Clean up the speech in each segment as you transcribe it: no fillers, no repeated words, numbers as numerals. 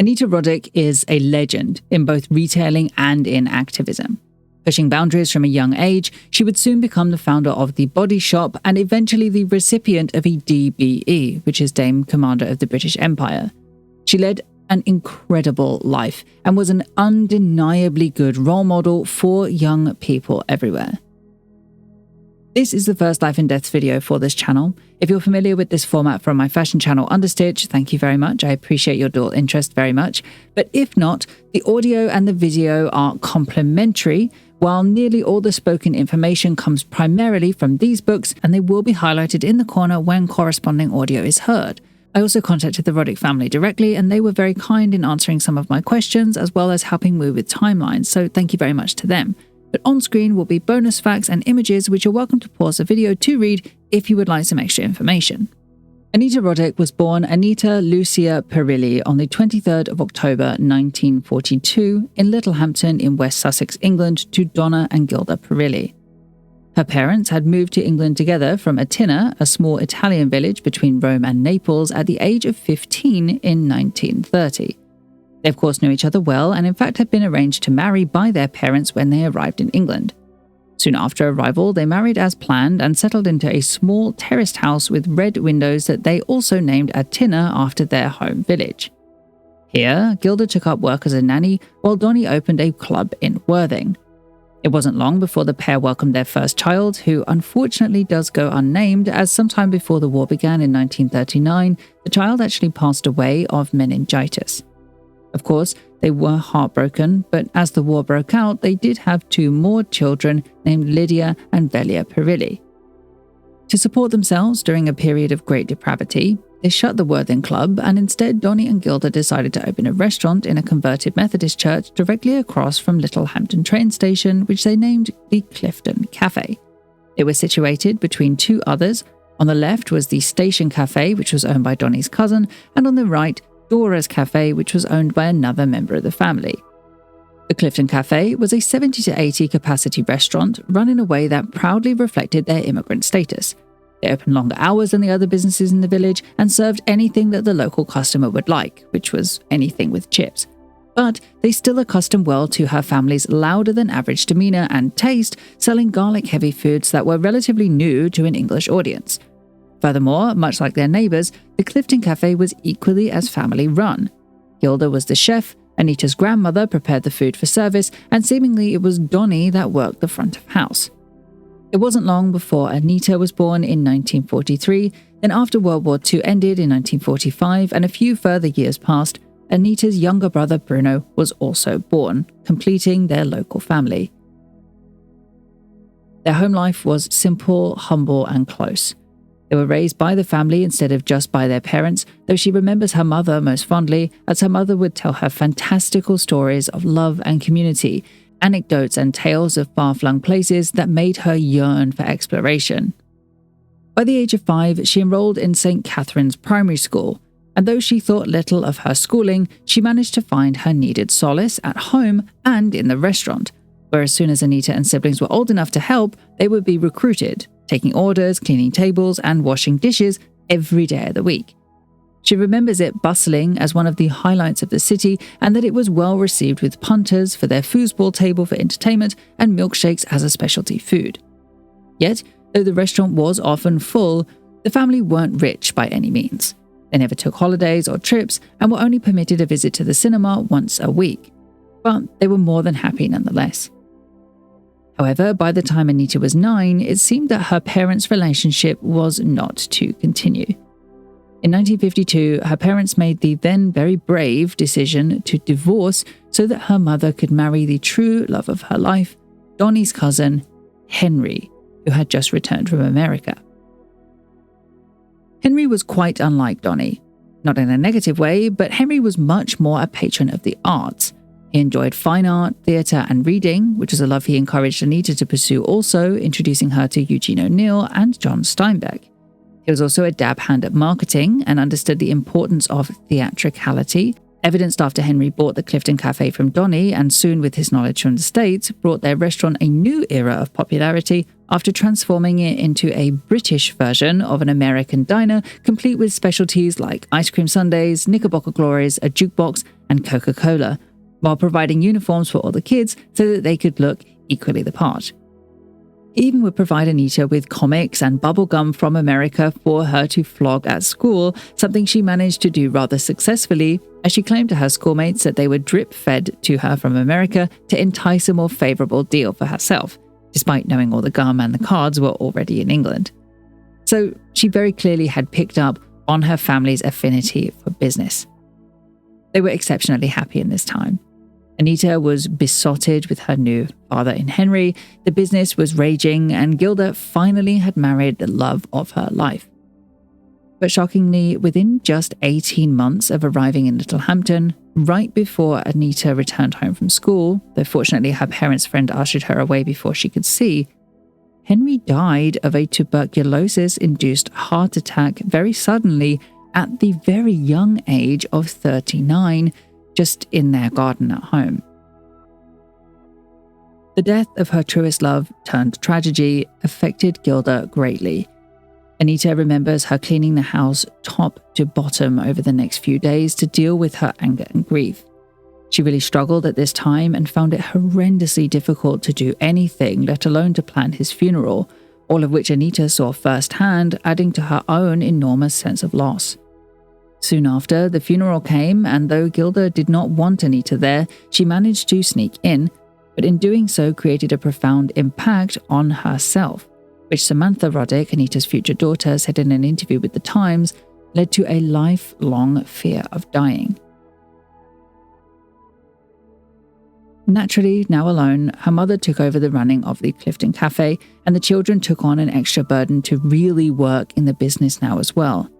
Anita Roddick is a legend in both retailing and in activism. Pushing boundaries from a young age, she would soon become the founder of The Body Shop and eventually the recipient of a DBE, which is Dame Commander of the British Empire. She led an incredible life and was an undeniably good role model for young people everywhere. This is the first life and deaths video for this channel. If you're familiar with this format from my fashion channel Understitch, thank you very much. I appreciate your dual interest very much. But if not, the audio and the video are complementary, while nearly all the spoken information comes primarily from these books, and they will be highlighted in the corner when corresponding audio is heard. I also contacted the Roddick family directly, and they were very kind in answering some of my questions, as well as helping me with timelines, so thank you very much to them. But on screen will be bonus facts and images which you're welcome to pause the video to read if you would like some extra information. Anita Roddick was born Anita Lucia Perilli on the 23rd of October 1942 in Littlehampton in West Sussex, England, to Donna and Gilda Perilli. Her parents had moved to England together from Atina, a small Italian village between Rome and Naples, at the age of 15 in 1930. They of course knew each other well and in fact had been arranged to marry by their parents when they arrived in England. Soon after arrival, they married as planned and settled into a small terraced house with red windows that they also named Atina after their home village. Here, Gilda took up work as a nanny while Donnie opened a club in Worthing. It wasn't long before the pair welcomed their first child, who unfortunately does go unnamed, as sometime before the war began in 1939, the child actually passed away of meningitis. Of course, they were heartbroken, but as the war broke out, they did have two more children named Lydia and Velia Perilli. To support themselves during a period of great depravity, they shut the Worthing Club, and instead Donnie and Gilda decided to open a restaurant in a converted Methodist church directly across from Littlehampton train station, which they named the Clifton Cafe. It was situated between two others. On the left was the Station Cafe, which was owned by Donnie's cousin, and on the right, Dora's Cafe, which was owned by another member of the family. The Clifton Cafe was a 70 to 80 capacity restaurant run in a way that proudly reflected their immigrant status. They opened longer hours than the other businesses in the village and served anything that the local customer would like, which was anything with chips. But they still accustomed well to her family's louder than average demeanor and taste, selling garlic-heavy foods that were relatively new to an English audience. Furthermore, much like their neighbors, the Clifton Cafe was equally as family-run. Gilda was the chef, Anita's grandmother prepared the food for service, and seemingly it was Donnie that worked the front of house. It wasn't long before Anita was born in 1943, then after World War II ended in 1945 and a few further years passed, Anita's younger brother Bruno was also born, completing their local family. Their home life was simple, humble, and close. They were raised by the family instead of just by their parents, though she remembers her mother most fondly, as her mother would tell her fantastical stories of love and community, anecdotes and tales of far-flung places that made her yearn for exploration. By the age of 5, she enrolled in St. Catherine's Primary School, and though she thought little of her schooling, she managed to find her needed solace at home and in the restaurant, where as soon as Anita and siblings were old enough to help, they would be recruited, taking orders, cleaning tables, and washing dishes every day of the week. She remembers it bustling as one of the highlights of the city, and that it was well received with punters for their foosball table for entertainment and milkshakes as a specialty food. Yet, though the restaurant was often full, the family weren't rich by any means. They never took holidays or trips and were only permitted a visit to the cinema once a week. But they were more than happy nonetheless. However, by the time Anita was 9, it seemed that her parents' relationship was not to continue. In 1952, her parents made the then very brave decision to divorce so that her mother could marry the true love of her life, Donnie's cousin, Henry, who had just returned from America. Henry was quite unlike Donnie. Not in a negative way, but Henry was much more a patron of the arts. He enjoyed fine art, theatre and reading, which was a love he encouraged Anita to pursue also, introducing her to Eugene O'Neill and John Steinbeck. He was also a dab hand at marketing and understood the importance of theatricality, evidenced after Henry bought the Clifton Cafe from Donnie and soon, with his knowledge from the States, brought their restaurant a new era of popularity after transforming it into a British version of an American diner, complete with specialties like ice cream sundaes, Knickerbocker glories, a jukebox, and Coca-Cola, while providing uniforms for all the kids so that they could look equally the part. He even would provide Anita with comics and bubblegum from America for her to flog at school, something she managed to do rather successfully, as she claimed to her schoolmates that they were drip-fed to her from America to entice a more favourable deal for herself, despite knowing all the gum and the cards were already in England. So she very clearly had picked up on her family's affinity for business. They were exceptionally happy in this time. Anita was besotted with her new father in Henry, the business was raging, and Gilda finally had married the love of her life. But shockingly, within just 18 months of arriving in Littlehampton, right before Anita returned home from school, though fortunately her parents' friend ushered her away before she could see, Henry died of a tuberculosis-induced heart attack very suddenly at the very young age of 39, just in their garden at home. The death of her truest love turned tragedy affected Gilda greatly. Anita remembers her cleaning the house top to bottom over the next few days to deal with her anger and grief. She really struggled at this time and found it horrendously difficult to do anything, let alone to plan his funeral, all of which Anita saw firsthand, adding to her own enormous sense of loss. Soon after, the funeral came, and though Gilda did not want Anita there, she managed to sneak in, but in doing so created a profound impact on herself, which Samantha Roddick, Anita's future daughter, said in an interview with The Times, led to a lifelong fear of dying. Naturally, now alone, her mother took over the running of the Clifton Cafe, and the children took on an extra burden to really work in the business now as well.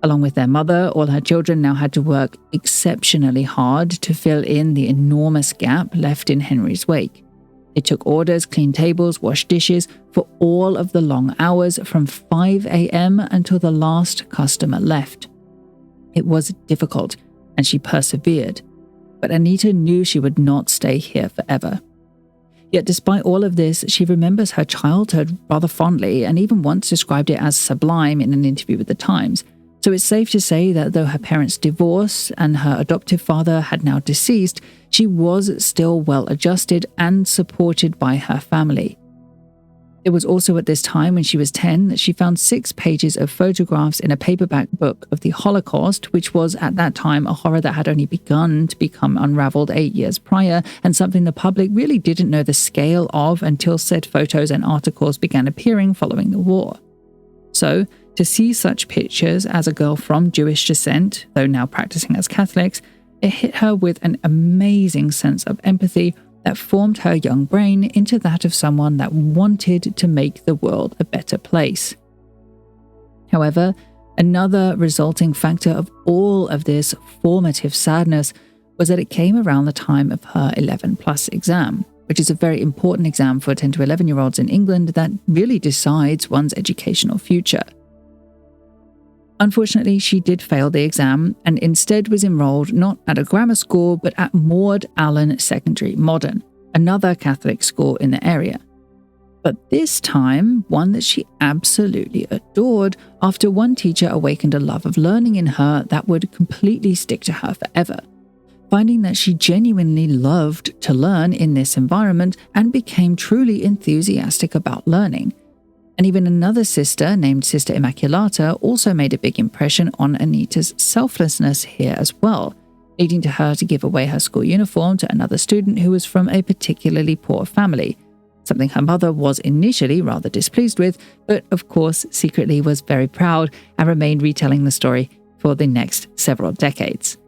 Along with their mother, all her children now had to work exceptionally hard to fill in the enormous gap left in Henry's wake. They took orders, cleaned tables, washed dishes for all of the long hours from 5 a.m. until the last customer left. It was difficult, and she persevered. But Anita knew she would not stay here forever. Yet despite all of this, she remembers her childhood rather fondly and even once described it as sublime in an interview with The Times. So it's safe to say that though her parents divorced and her adoptive father had now deceased, she was still well adjusted and supported by her family. It was also at this time, when she was 10, that she found 6 pages of photographs in a paperback book of the Holocaust, which was at that time a horror that had only begun to become unraveled 8 years prior, and something the public really didn't know the scale of until said photos and articles began appearing following the war. So, to see such pictures as a girl from Jewish descent, though now practicing as Catholics, it hit her with an amazing sense of empathy that formed her young brain into that of someone that wanted to make the world a better place. However, another resulting factor of all of this formative sadness was that it came around the time of her 11+ exam, which is a very important exam for 10 to 11-year-olds in England that really decides one's educational future. Unfortunately, she did fail the exam and instead was enrolled not at a grammar school but at Maud Allen Secondary Modern, another Catholic school in the area. But this time, one that she absolutely adored after one teacher awakened a love of learning in her that would completely stick to her forever, finding that she genuinely loved to learn in this environment and became truly enthusiastic about learning. And even another sister, named Sister Immaculata, also made a big impression on Anita's selflessness here as well, leading to her to give away her school uniform to another student who was from a particularly poor family, something her mother was initially rather displeased with, but of course secretly was very proud and remained retelling the story for the next several decades.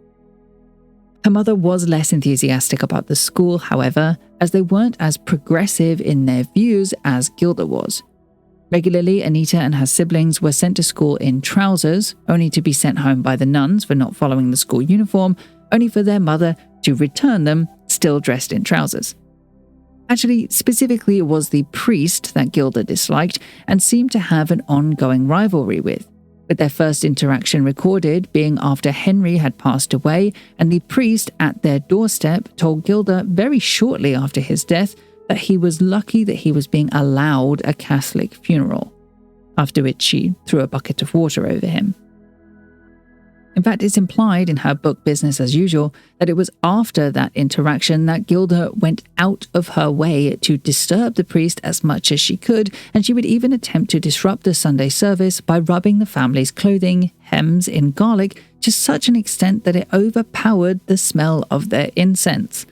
Her mother was less enthusiastic about the school, however, as they weren't as progressive in their views as Gilda was. Regularly, Anita and her siblings were sent to school in trousers, only to be sent home by the nuns for not following the school uniform, only for their mother to return them, still dressed in trousers. Actually, specifically, it was the priest that Gilda disliked and seemed to have an ongoing rivalry with their first interaction recorded being after Henry had passed away, and the priest at their doorstep told Gilda very shortly after his death that he was lucky that he was being allowed a Catholic funeral, after which she threw a bucket of water over him. In fact, it's implied in her book Business as Usual that it was after that interaction that Gilda went out of her way to disturb the priest as much as she could, and she would even attempt to disrupt the Sunday service by rubbing the family's clothing hems in garlic to such an extent that it overpowered the smell of their incense.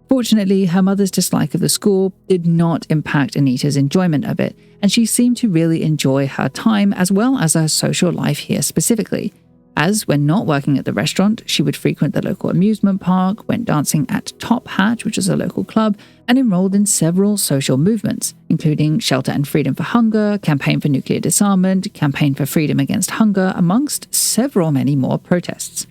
Fortunately, her mother's dislike of the school did not impact Anita's enjoyment of it, and she seemed to really enjoy her time as well as her social life here specifically, as when not working at the restaurant, she would frequent the local amusement park, went dancing at Top Hat, which is a local club, and enrolled in several social movements, including Shelter and Freedom for Hunger, Campaign for Nuclear Disarmament, Campaign for Freedom Against Hunger, amongst several many more protests.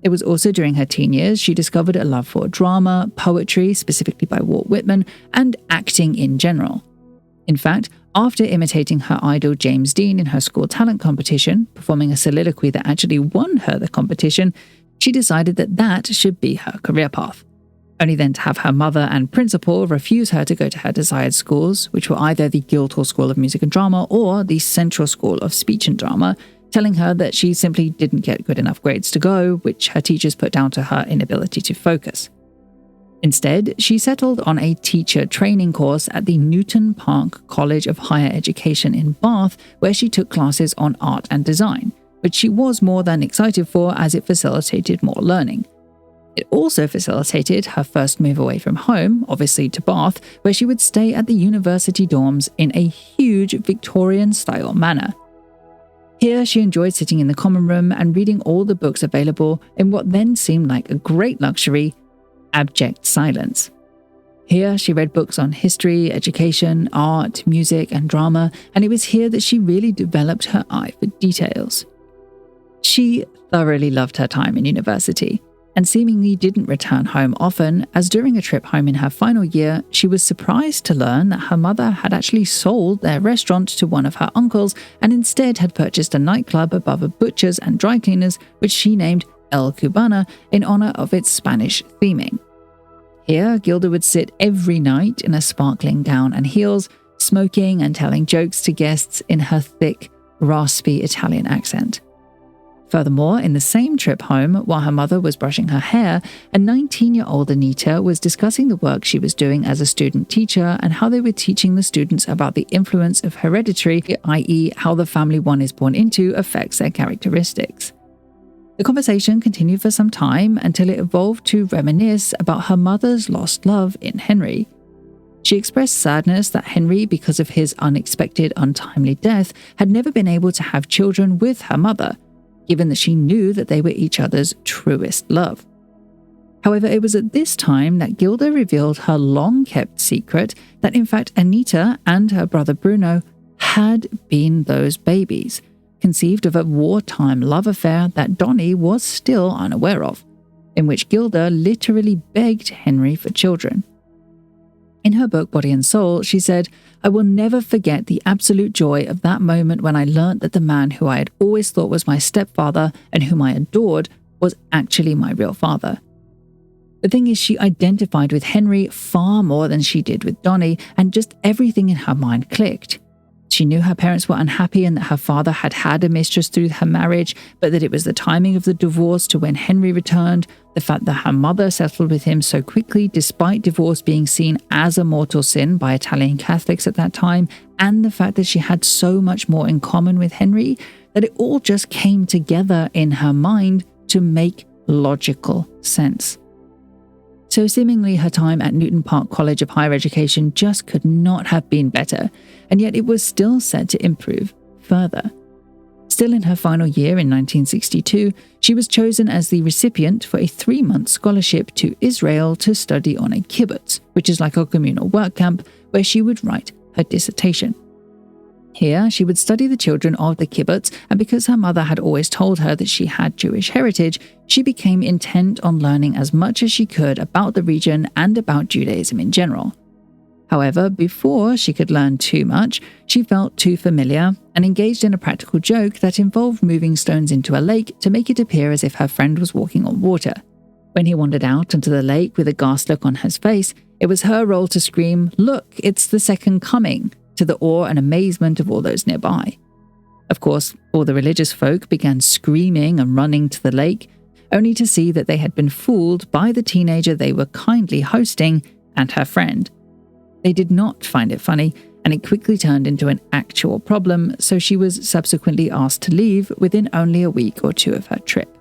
It was also during her teen years she discovered a love for drama, poetry, specifically by Walt Whitman, and acting in general. In fact, after imitating her idol James Dean in her school talent competition, performing a soliloquy that actually won her the competition, she decided that that should be her career path. Only then to have her mother and principal refuse her to go to her desired schools, which were either the Guildhall School of Music and Drama or the Central School of Speech and Drama, telling her that she simply didn't get good enough grades to go, which her teachers put down to her inability to focus. Instead, she settled on a teacher training course at the Newton Park College of Higher Education in Bath, where she took classes on art and design, which she was more than excited for as it facilitated more learning. It also facilitated her first move away from home, obviously to Bath, where she would stay at the university dorms in a huge Victorian-style manor. Here, she enjoyed sitting in the common room and reading all the books available in what then seemed like a great luxury, abject silence. Here, she read books on history, education, art, music, and drama, and it was here that she really developed her eye for details. She thoroughly loved her time in university, and seemingly didn't return home often, as during a trip home in her final year, she was surprised to learn that her mother had actually sold their restaurant to one of her uncles and instead had purchased a nightclub above a butcher's and dry cleaners, which she named El Cubana in honor of its Spanish theming. Here, Gilda would sit every night in a sparkling gown and heels, smoking and telling jokes to guests in her thick, raspy Italian accent. Furthermore, in the same trip home, while her mother was brushing her hair, a 19-year-old Anita was discussing the work she was doing as a student teacher and how they were teaching the students about the influence of hereditary, i.e. how the family one is born into affects their characteristics. The conversation continued for some time until it evolved to reminisce about her mother's lost love in Henry. She expressed sadness that Henry, because of his unexpected, untimely death, had never been able to have children with her mother, given that she knew that they were each other's truest love. However, it was at this time that Gilda revealed her long-kept secret that in fact Anita and her brother Bruno had been those babies, conceived of a wartime love affair that Donnie was still unaware of, in which Gilda literally begged Henry for children. In her book Body and Soul, she said, "I will never forget the absolute joy of that moment when I learnt that the man who I had always thought was my stepfather and whom I adored was actually my real father." The thing is, she identified with Henry far more than she did with Donnie, and just everything in her mind clicked. She knew her parents were unhappy and that her father had had a mistress through her marriage, but that it was the timing of the divorce to when Henry returned, the fact that her mother settled with him so quickly despite divorce being seen as a mortal sin by Italian Catholics at that time, and the fact that she had so much more in common with Henry, that it all just came together in her mind to make logical sense. So seemingly her time at Newton Park College of Higher Education just could not have been better, and yet it was still set to improve further. Still in her final year in 1962, she was chosen as the recipient for a 3-month scholarship to Israel to study on a kibbutz, which is like a communal work camp, where she would write her dissertation. Here, she would study the children of the kibbutz, and because her mother had always told her that she had Jewish heritage, she became intent on learning as much as she could about the region and about Judaism in general. However, before she could learn too much, she felt too familiar and engaged in a practical joke that involved moving stones into a lake to make it appear as if her friend was walking on water. When he wandered out into the lake with a ghast look on his face, it was her role to scream, "Look, it's the second coming," to the awe and amazement of all those nearby. Of course, all the religious folk began screaming and running to the lake, only to see that they had been fooled by the teenager they were kindly hosting and her friend. They did not find it funny, and it quickly turned into an actual problem, so she was subsequently asked to leave within only a week or two of her trip.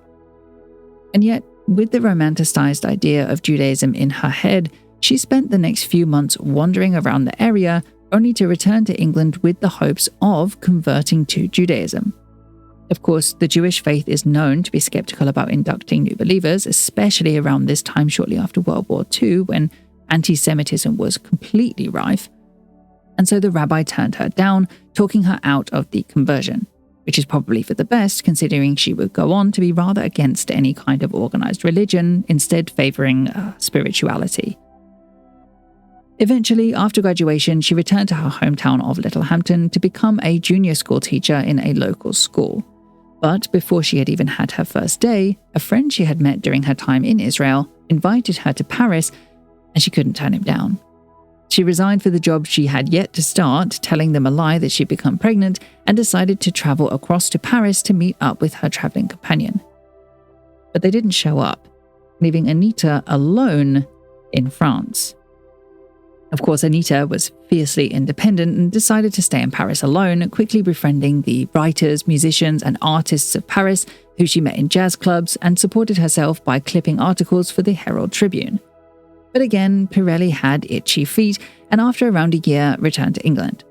And yet, with the romanticized idea of Judaism in her head, she spent the next few months wandering around the area, only to return to England with the hopes of converting to Judaism. Of course, the Jewish faith is known to be skeptical about inducting new believers, especially around this time shortly after World War II, when anti-Semitism was completely rife. And so the rabbi turned her down, talking her out of the conversion, which is probably for the best, considering she would go on to be rather against any kind of organized religion, instead favoring spirituality. Eventually, after graduation, she returned to her hometown of Littlehampton to become a junior school teacher in a local school. But before she had even had her first day, a friend she had met during her time in Israel invited her to Paris, and she couldn't turn him down. She resigned for the job she had yet to start, telling them a lie that she'd become pregnant, and decided to travel across to Paris to meet up with her traveling companion. But they didn't show up, leaving Anita alone in France. Of course, Anita was fiercely independent and decided to stay in Paris alone, quickly befriending the writers, musicians, and artists of Paris who she met in jazz clubs, and supported herself by clipping articles for the Herald Tribune. But again, Pirelli had itchy feet, and after around a year, returned to England.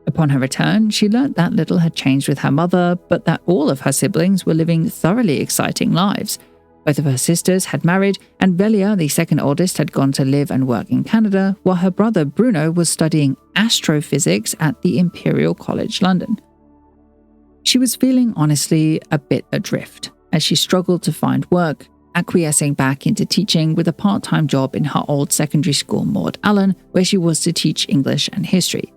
Upon her return, she learnt that little had changed with her mother, but that all of her siblings were living thoroughly exciting lives. Both of her sisters had married, and Velia, the second oldest, had gone to live and work in Canada, while her brother Bruno was studying astrophysics at the Imperial College London. She was feeling honestly a bit adrift, as she struggled to find work, acquiescing back into teaching with a part-time job in her old secondary school Maud Allen, where she was to teach English and history.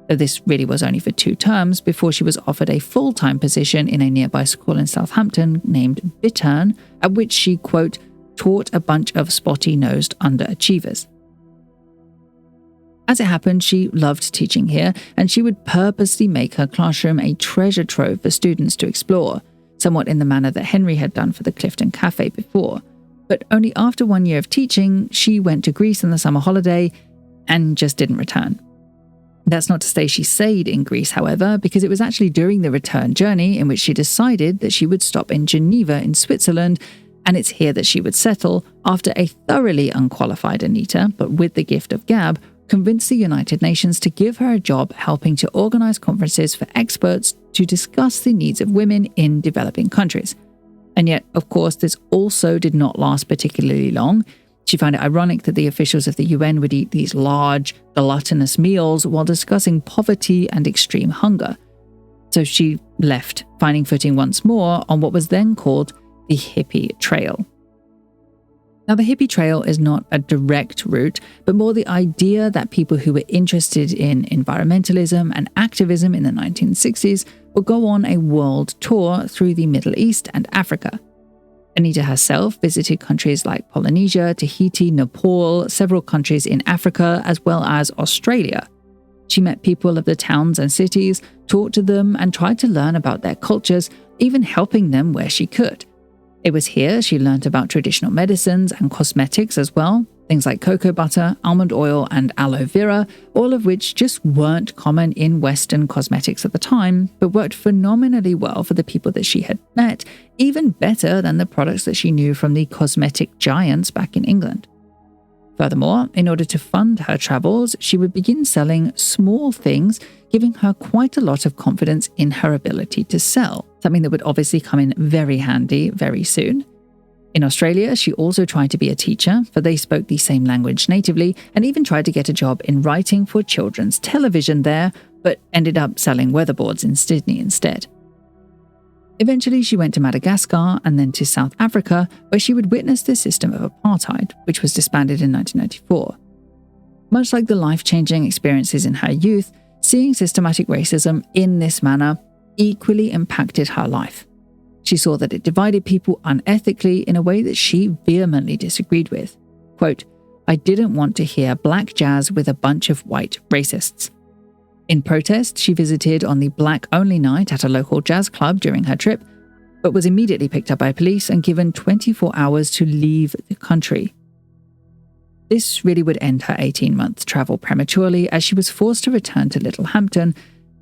Though this really was only for 2 terms before she was offered a full-time position in a nearby school in Southampton named Bittern, at which she, quote, taught a bunch of spotty-nosed underachievers. As it happened, she loved teaching here, and she would purposely make her classroom a treasure trove for students to explore, somewhat in the manner that Henry had done for the Clifton Cafe before. But only after 1 year of teaching, she went to Greece on the summer holiday and just didn't return. That's not to say she stayed in Greece, however, because it was actually during the return journey in which she decided that she would stop in Geneva in Switzerland, and it's here that she would settle after a thoroughly unqualified Anita, but with the gift of gab, convinced the United Nations to give her a job helping to organize conferences for experts to discuss the needs of women in developing countries. And yet, of course, this also did not last particularly long. She found it ironic that the officials of the UN would eat these large, gluttonous meals while discussing poverty and extreme hunger. So she left, finding footing once more on what was then called the hippie trail. Now, the hippie trail is not a direct route, but more the idea that people who were interested in environmentalism and activism in the 1960s would go on a world tour through the Middle East and Africa. Anita herself visited countries like Polynesia, Tahiti, Nepal, several countries in Africa, as well as Australia. She met people of the towns and cities, talked to them, and tried to learn about their cultures, even helping them where she could. It was here she learned about traditional medicines and cosmetics as well, things like cocoa butter, almond oil, and aloe vera, all of which just weren't common in Western cosmetics at the time, but worked phenomenally well for the people that she had met, even better than the products that she knew from the cosmetic giants back in England. Furthermore, in order to fund her travels, she would begin selling small things, giving her quite a lot of confidence in her ability to sell, something that would obviously come in very handy very soon. In Australia, she also tried to be a teacher, for they spoke the same language natively, and even tried to get a job in writing for children's television there, but ended up selling weatherboards in Sydney instead. Eventually, she went to Madagascar and then to South Africa, where she would witness the system of apartheid, which was disbanded in 1994. Much like the life-changing experiences in her youth, seeing systematic racism in this manner equally impacted her life. She saw that it divided people unethically in a way that she vehemently disagreed with. Quote, "I didn't want to hear black jazz with a bunch of white racists." In protest, she visited on the black-only night at a local jazz club during her trip, but was immediately picked up by police and given 24 hours to leave the country. This really would end her 18-month travel prematurely, as she was forced to return to Littlehampton,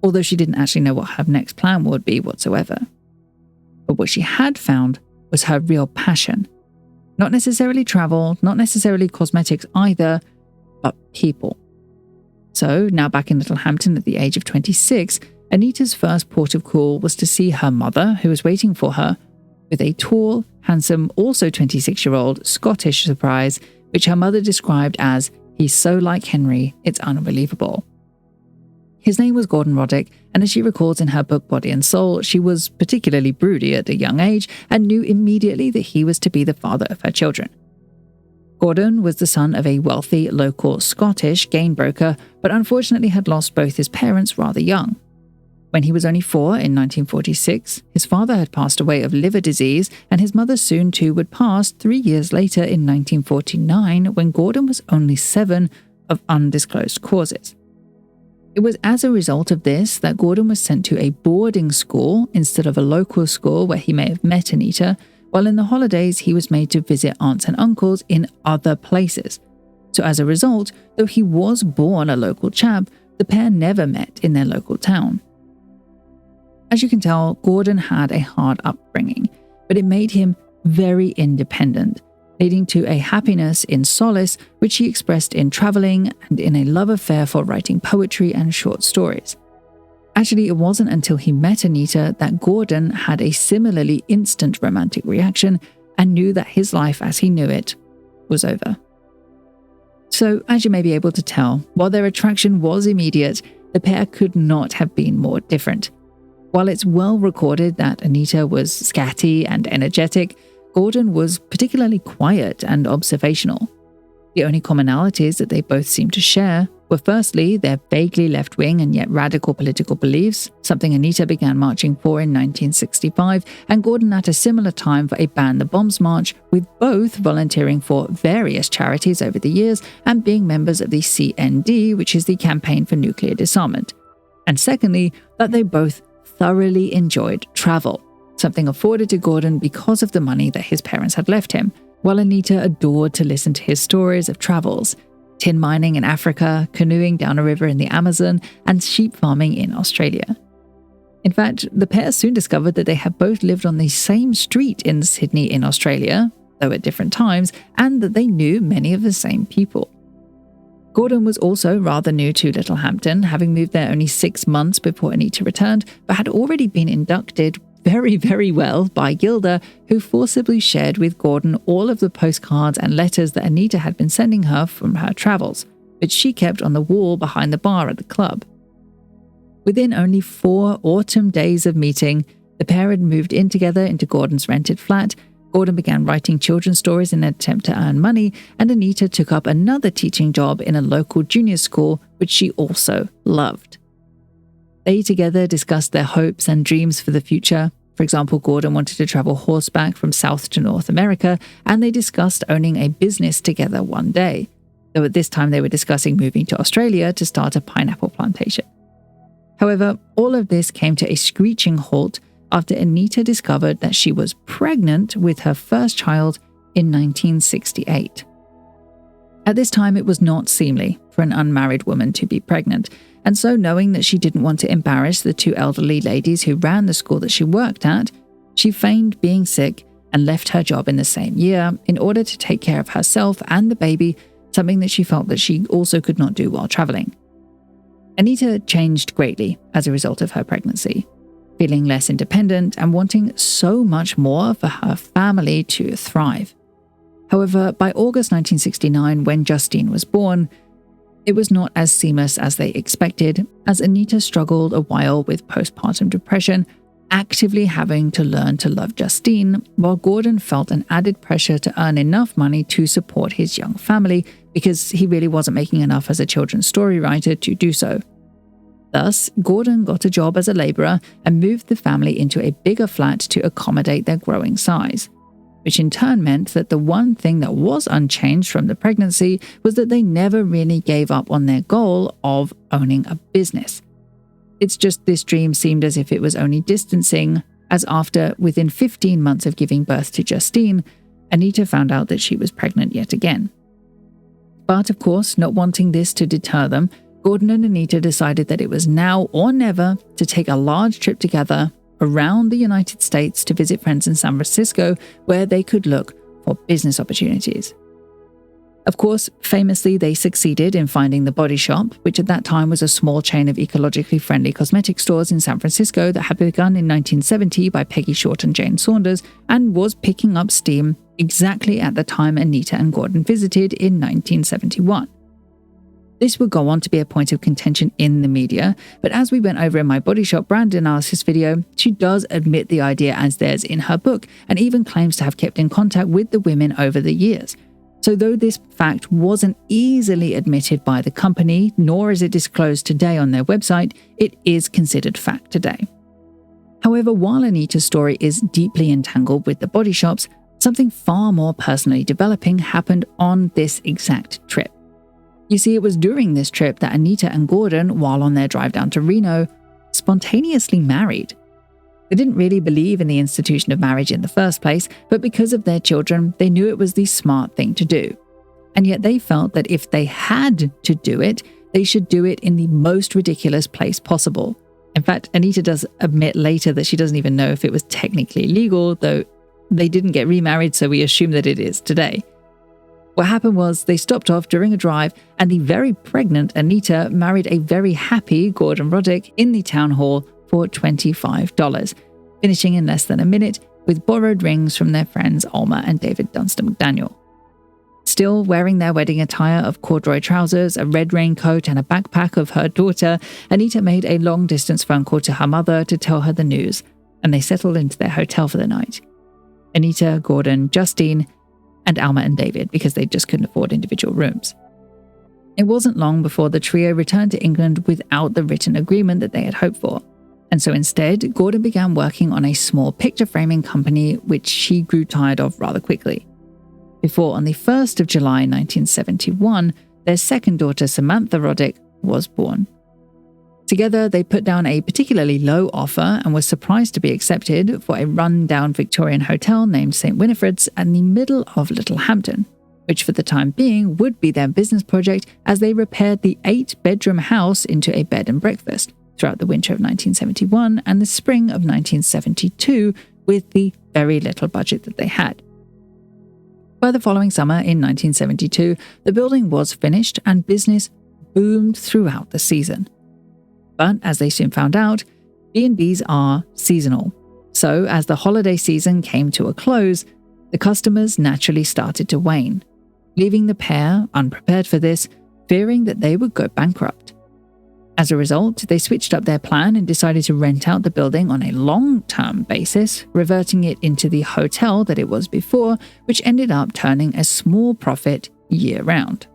although she didn't actually know what her next plan would be whatsoever. But what she had found was her real passion. Not necessarily travel, not necessarily cosmetics either, but people. So, now back in Littlehampton at the age of 26, Anita's first port of call was to see her mother, who was waiting for her, with a tall, handsome, also 26-year-old Scottish surprise, which her mother described as, "He's so like Henry, it's unbelievable." His name was Gordon Roddick, and as she recalls in her book Body and Soul, she was particularly broody at a young age and knew immediately that he was to be the father of her children. Gordon was the son of a wealthy local Scottish gainbroker, but unfortunately had lost both his parents rather young. When he was only 4 in 1946, his father had passed away of liver disease, and his mother soon too would pass 3 years later in 1949, when Gordon was only 7, of undisclosed causes. It was as a result of this that Gordon was sent to a boarding school instead of a local school where he may have met Anita, while in the holidays he was made to visit aunts and uncles in other places. So as a result, though he was born a local chap, the pair never met in their local town. As you can tell, Gordon had a hard upbringing, but it made him very independent, leading to a happiness in solace which he expressed in traveling and in a love affair for writing poetry and short stories. Actually, it wasn't until he met Anita that Gordon had a similarly instant romantic reaction and knew that his life as he knew it was over. So, as you may be able to tell, while their attraction was immediate, the pair could not have been more different. While it's well recorded that Anita was scatty and energetic, Gordon was particularly quiet and observational. The only commonalities that they both seemed to share were firstly their vaguely left-wing and yet radical political beliefs, something Anita began marching for in 1965, and Gordon at a similar time for a Ban the Bombs march, with both volunteering for various charities over the years and being members of the CND, which is the Campaign for Nuclear Disarmament. And secondly, that they both thoroughly enjoyed travel, something afforded to Gordon because of the money that his parents had left him, while Anita adored to listen to his stories of travels, tin mining in Africa, canoeing down a river in the Amazon, and sheep farming in Australia. In fact, the pair soon discovered that they had both lived on the same street in Sydney in Australia, though at different times, and that they knew many of the same people. Gordon was also rather new to Littlehampton, having moved there only 6 months before Anita returned, but had already been inducted very, very well by Gilda, who forcibly shared with Gordon all of the postcards and letters that Anita had been sending her from her travels, which she kept on the wall behind the bar at the club. Within only 4 autumn days of meeting, the pair had moved in together into Gordon's rented flat. Gordon began writing children's stories in an attempt to earn money, and Anita took up another teaching job in a local junior school, which she also loved. They together discussed their hopes and dreams for the future. For example, Gordon wanted to travel horseback from South to North America, and they discussed owning a business together one day, though at this time they were discussing moving to Australia to start a pineapple plantation. However, all of this came to a screeching halt after Anita discovered that she was pregnant with her first child in 1968. At this time, it was not seemly for an unmarried woman to be pregnant, and so knowing that she didn't want to embarrass the 2 elderly ladies who ran the school that she worked at, she feigned being sick and left her job in the same year in order to take care of herself and the baby, something that she felt that she also could not do while traveling. Anita changed greatly as a result of her pregnancy, feeling less independent and wanting so much more for her family to thrive. However, by August 1969, when Justine was born, it was not as seamless as they expected, as Anita struggled a while with postpartum depression, actively having to learn to love Justine, while Gordon felt an added pressure to earn enough money to support his young family because he really wasn't making enough as a children's story writer to do so. Thus, Gordon got a job as a labourer and moved the family into a bigger flat to accommodate their growing size, which in turn meant that the one thing that was unchanged from the pregnancy was that they never really gave up on their goal of owning a business, It's just this dream seemed as if it was only distancing, as within 15 months of giving birth to Justine, Anita found out that she was pregnant yet again. But of course, not wanting this to deter them, Gordon and Anita decided that it was now or never to take a large trip together around the United States to visit friends in San Francisco where they could look for business opportunities. Of course, famously, they succeeded in finding the Body Shop, which at that time was a small chain of ecologically friendly cosmetic stores in San Francisco that had begun in 1970 by Peggy Short and Jane Saunders and was picking up steam exactly at the time Anita and Gordon visited in 1971. This would go on to be a point of contention in the media, but as we went over in my Body Shop brand analysis video, she does admit the idea as theirs in her book and even claims to have kept in contact with the women over the years. So though this fact wasn't easily admitted by the company, nor is it disclosed today on their website, it is considered fact today. However, while Anita's story is deeply entangled with the Body Shops, something far more personally developing happened on this exact trip. You see, it was during this trip that Anita and Gordon, while on their drive down to Reno, spontaneously married. They didn't really believe in the institution of marriage in the first place, but because of their children, they knew it was the smart thing to do. And yet they felt that if they had to do it, they should do it in the most ridiculous place possible. In fact, Anita does admit later that she doesn't even know if it was technically legal, though they didn't get remarried, so we assume that it is today. What happened was they stopped off during a drive, and the very pregnant Anita married a very happy Gordon Roddick in the town hall for $25, finishing in less than a minute with borrowed rings from their friends Alma and David Dunstan McDaniel. Still wearing their wedding attire of corduroy trousers, a red raincoat, and a backpack of her daughter, Anita made a long-distance phone call to her mother to tell her the news, and they settled into their hotel for the night. Anita, Gordon, Justine, and Alma and David, because they just couldn't afford individual rooms. It wasn't long before the trio returned to England without the written agreement that they had hoped for. And so instead, Gordon began working on a small picture framing company, which she grew tired of rather quickly. Before, on the 1st of July 1971, their second daughter, Samantha Roddick, was born. Together, they put down a particularly low offer and were surprised to be accepted for a run-down Victorian hotel named St. Winifred's in the middle of Littlehampton, which for the time being would be their business project as they repaired the 8-bedroom house into a bed and breakfast throughout the winter of 1971 and the spring of 1972 with the very little budget that they had. By the following summer in 1972, the building was finished and business boomed throughout the season. But as they soon found out, B&Bs are seasonal. So as the holiday season came to a close, the customers naturally started to wane, leaving the pair, unprepared for this, fearing that they would go bankrupt. As a result, they switched up their plan and decided to rent out the building on a long-term basis, reverting it into the hotel that it was before, which ended up turning a small profit year-round.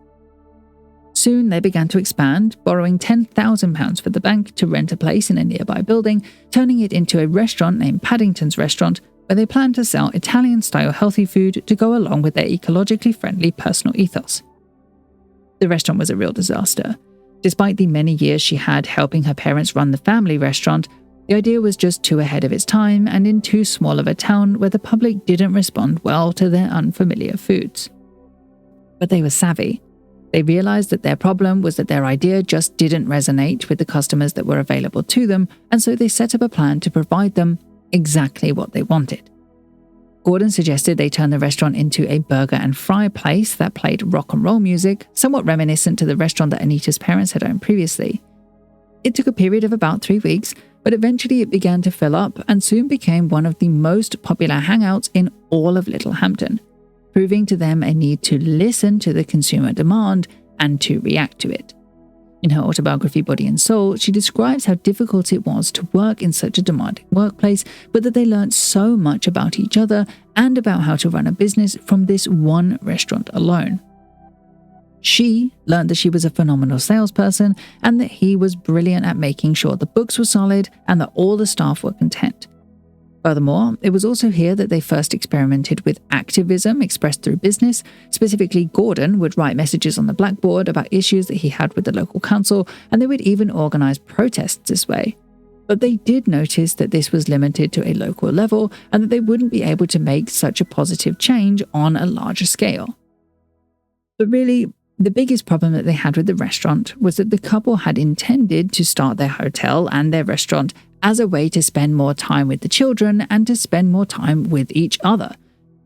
Soon they began to expand, borrowing £10,000 for the bank to rent a place in a nearby building, turning it into a restaurant named Paddington's Restaurant, where they planned to sell Italian-style healthy food to go along with their ecologically friendly personal ethos. The restaurant was a real disaster. Despite the many years she had helping her parents run the family restaurant, the idea was just too ahead of its time and in too small of a town where the public didn't respond well to their unfamiliar foods. But they were savvy. They realized that their problem was that their idea just didn't resonate with the customers that were available to them, and so they set up a plan to provide them exactly what they wanted. Gordon suggested they turn the restaurant into a burger and fry place that played rock and roll music, somewhat reminiscent to the restaurant that Anita's parents had owned previously. It took a period of about 3 weeks, but eventually it began to fill up and soon became one of the most popular hangouts in all of Littlehampton, proving to them a need to listen to the consumer demand and to react to it. In her autobiography, Body and Soul, she describes how difficult it was to work in such a demanding workplace, but that they learned so much about each other and about how to run a business from this one restaurant alone. She learned that she was a phenomenal salesperson and that he was brilliant at making sure the books were solid and that all the staff were content. Furthermore, it was also here that they first experimented with activism expressed through business. Specifically, Gordon would write messages on the blackboard about issues that he had with the local council, and they would even organize protests this way. But they did notice that this was limited to a local level and that they wouldn't be able to make such a positive change on a larger scale. But really, the biggest problem that they had with the restaurant was that the couple had intended to start their hotel and their restaurant as a way to spend more time with the children and to spend more time with each other.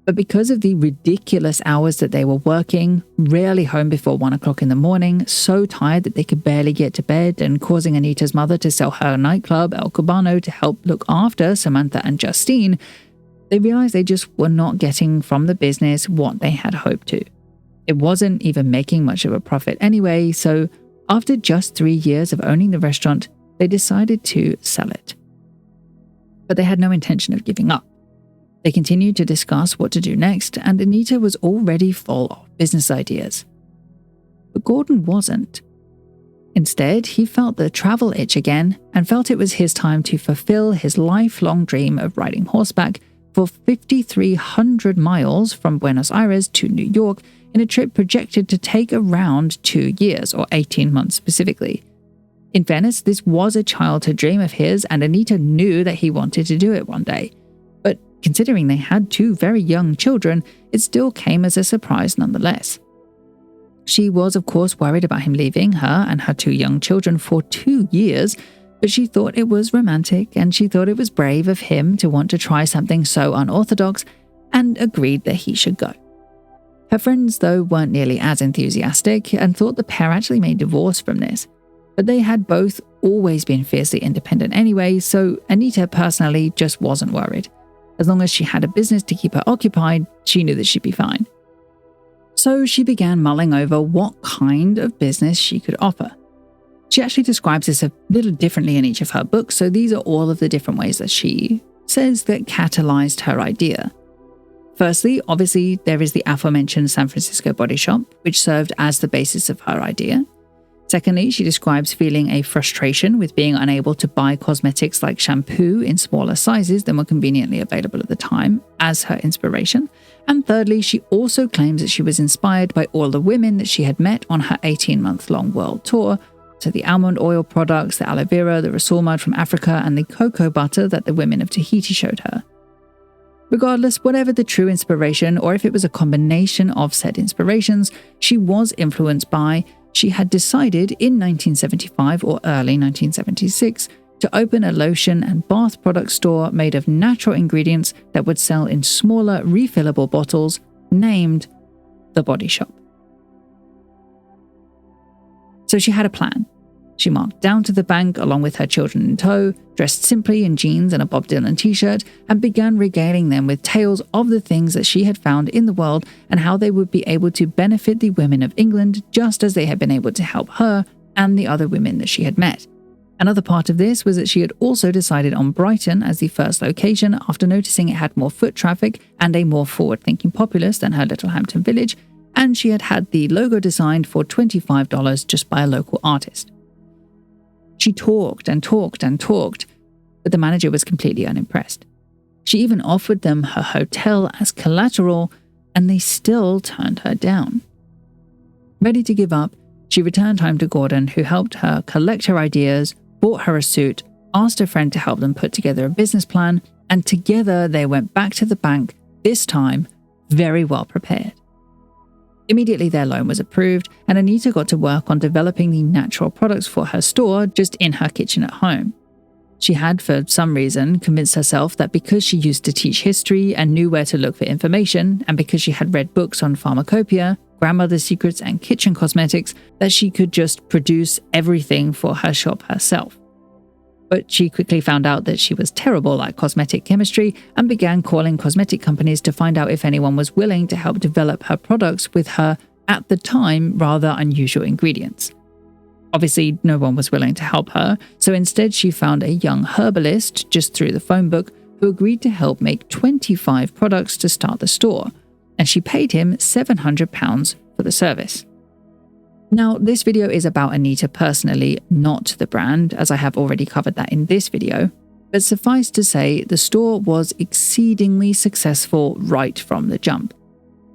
But because of the ridiculous hours that they were working, rarely home before 1 o'clock in the morning, so tired that they could barely get to bed, and causing Anita's mother to sell her nightclub, El Cubano, to help look after Samantha and Justine, they realized they just were not getting from the business what they had hoped to. It wasn't even making much of a profit anyway, so after just 3 years of owning the restaurant, they decided to sell it. But they had no intention of giving up. They continued to discuss what to do next, and Anita was already full of business ideas. But Gordon wasn't. Instead, he felt the travel itch again and felt it was his time to fulfill his lifelong dream of riding horseback for 5,300 miles from Buenos Aires to New York in a trip projected to take around 2 years, or 18 months specifically. In fairness, this was a childhood dream of his, and Anita knew that he wanted to do it one day. But considering they had 2 very young children, it still came as a surprise nonetheless. She was, of course, worried about him leaving her and her 2 young children for 2 years, but she thought it was romantic and she thought it was brave of him to want to try something so unorthodox, and agreed that he should go. Her friends, though, weren't nearly as enthusiastic and thought the pair actually may divorce from this. But they had both always been fiercely independent anyway, so Anita personally just wasn't worried. As long as she had a business to keep her occupied, she knew that she'd be fine. So she began mulling over what kind of business she could offer. She actually describes this a little differently in each of her books, so these are all of the different ways that she says that catalyzed her idea. Firstly, obviously, there is the aforementioned San Francisco body shop, which served as the basis of her idea. Secondly, she describes feeling a frustration with being unable to buy cosmetics like shampoo in smaller sizes than were conveniently available at the time as her inspiration. And thirdly, she also claims that she was inspired by all the women that she had met on her 18-month-long world tour, so the almond oil products, the aloe vera, the rasul mud from Africa, and the cocoa butter that the women of Tahiti showed her. Regardless, whatever the true inspiration, or if it was a combination of said inspirations, she was influenced by, she had decided in 1975 or early 1976 to open a lotion and bath product store made of natural ingredients that would sell in smaller refillable bottles, named The Body Shop. So she had a plan. She marched down to the bank along with her children in tow, dressed simply in jeans and a Bob Dylan t-shirt, and began regaling them with tales of the things that she had found in the world and how they would be able to benefit the women of England just as they had been able to help her and the other women that she had met. Another part of this was that she had also decided on Brighton as the first location after noticing it had more foot traffic and a more forward-thinking populace than her Littlehampton village, and she had had the logo designed for $25 just by a local artist. She talked and talked and talked, but the manager was completely unimpressed. She even offered them her hotel as collateral, and they still turned her down. Ready to give up, she returned home to Gordon, who helped her collect her ideas, bought her a suit, asked a friend to help them put together a business plan, and together they went back to the bank, this time very well prepared. Immediately their loan was approved, and Anita got to work on developing the natural products for her store just in her kitchen at home. She had, for some reason, convinced herself that because she used to teach history and knew where to look for information, and because she had read books on pharmacopoeia, grandmother's secrets, and kitchen cosmetics, that she could just produce everything for her shop herself. But she quickly found out that she was terrible at cosmetic chemistry and began calling cosmetic companies to find out if anyone was willing to help develop her products with her, at the time, rather unusual ingredients. Obviously, no one was willing to help her, so instead she found a young herbalist just through the phone book who agreed to help make 25 products to start the store, and she paid him £700 for the service. Now, this video is about Anita personally, not the brand, as I have already covered that in this video. But suffice to say, the store was exceedingly successful right from the jump.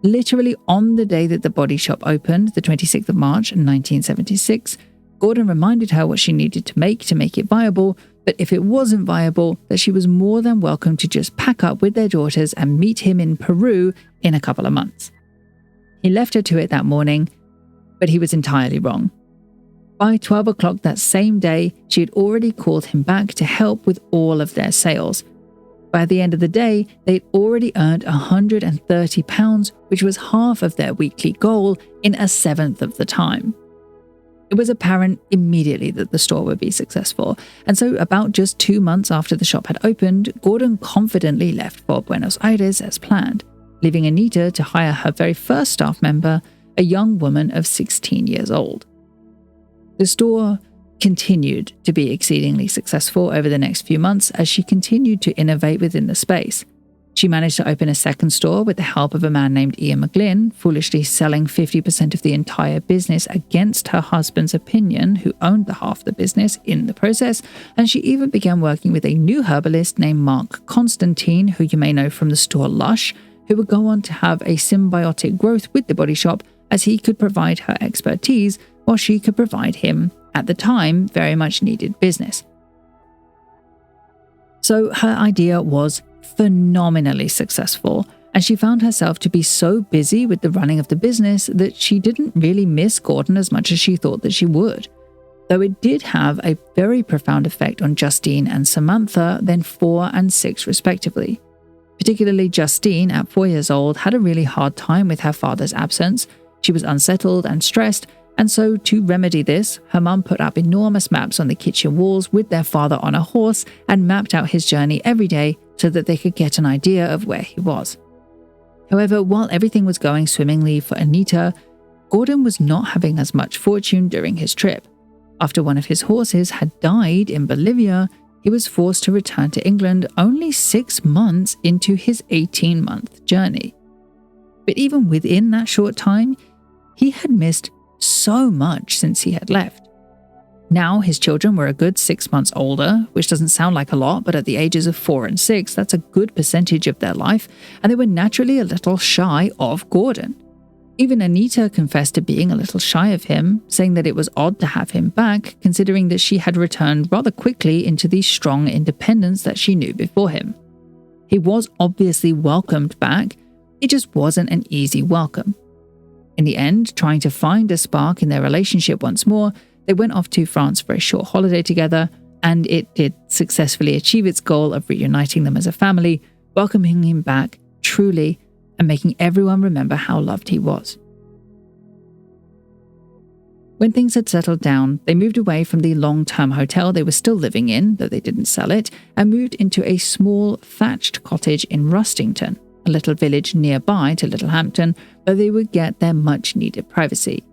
Literally on the day that the body shop opened, the 26th of March 1976, Gordon reminded her what she needed to make it viable, but if it wasn't viable, that she was more than welcome to just pack up with their daughters and meet him in Peru in a couple of months. He left her to it that morning, but he was entirely wrong. By 12 o'clock that same day, she had already called him back to help with all of their sales. By the end of the day, they'd already earned £130, which was half of their weekly goal in a seventh of the time. It was apparent immediately that the store would be successful, and so about just 2 months after the shop had opened, Gordon confidently left for Buenos Aires as planned, leaving Anita to hire her very first staff member, a young woman of 16 years old. The store continued to be exceedingly successful over the next few months as she continued to innovate within the space. She managed to open a second store with the help of a man named Ian McGlynn, foolishly selling 50% of the entire business against her husband's opinion, who owned the half of the business in the process, and she even began working with a new herbalist named Mark Constantine, who you may know from the store Lush, who would go on to have a symbiotic growth with the Body Shop as he could provide her expertise while she could provide him, at the time, very much needed business. So her idea was phenomenally successful, and she found herself to be so busy with the running of the business that she didn't really miss Gordon as much as she thought that she would. Though it did have a very profound effect on Justine and Samantha, then 4 and 6 respectively. Particularly Justine, at 4 years old, had a really hard time with her father's absence. She was unsettled and stressed, and so to remedy this, her mum put up enormous maps on the kitchen walls with their father on a horse and mapped out his journey every day so that they could get an idea of where he was. However, while everything was going swimmingly for Anita, Gordon was not having as much fortune during his trip. After one of his horses had died in Bolivia, he was forced to return to England only 6 months into his 18-month journey. But even within that short time, he had missed so much since he had left. Now his children were a good 6 months older, which doesn't sound like a lot, but at the ages of 4 and 6, that's a good percentage of their life, and they were naturally a little shy of Gordon. Even Anita confessed to being a little shy of him, saying that it was odd to have him back, considering that she had returned rather quickly into the strong independence that she knew before him. He was obviously welcomed back, it just wasn't an easy welcome. In the end, trying to find a spark in their relationship once more, they went off to France for a short holiday together, and it did successfully achieve its goal of reuniting them as a family, welcoming him back truly, and making everyone remember how loved he was. When things had settled down, they moved away from the long-term hotel they were still living in, though they didn't sell it, and moved into a small thatched cottage in Rustington, a little village nearby to Littlehampton, where they would get their much-needed privacy.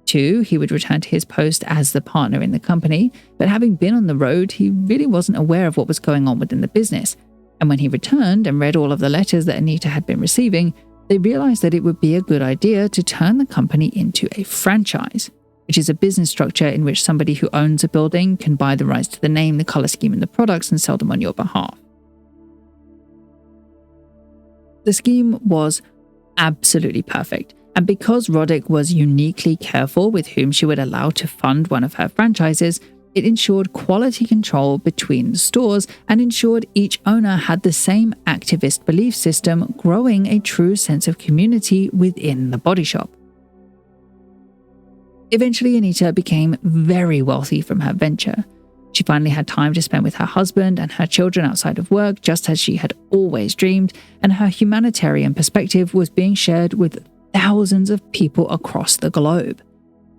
2, he would return to his post as the partner in the company, but having been on the road, he really wasn't aware of what was going on within the business. And when he returned and read all of the letters that Anita had been receiving, they realized that it would be a good idea to turn the company into a franchise, which is a business structure in which somebody who owns a building can buy the rights to the name, the color scheme, and the products and sell them on your behalf. The scheme was absolutely perfect, and because Roddick was uniquely careful with whom she would allow to fund one of her franchises, it ensured quality control between the stores and ensured each owner had the same activist belief system, growing a true sense of community within the Body Shop. Eventually, Anita became very wealthy from her venture. She finally had time to spend with her husband and her children outside of work, just as she had always dreamed, and her humanitarian perspective was being shared with thousands of people across the globe.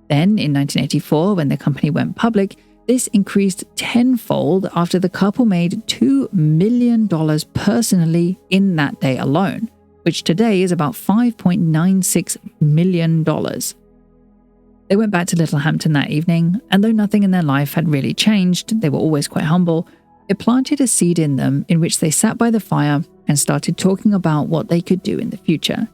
Then, in 1984, when the company went public, this increased tenfold after the couple made $2 million personally in that day alone, which today is about $5.96 million. They went back to Littlehampton that evening, and though nothing in their life had really changed, they were always quite humble, it planted a seed in them in which they sat by the fire and started talking about what they could do in the future.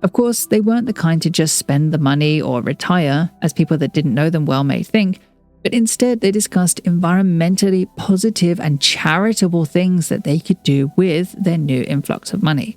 Of course, they weren't the kind to just spend the money or retire, as people that didn't know them well may think. But instead, they discussed environmentally positive and charitable things that they could do with their new influx of money.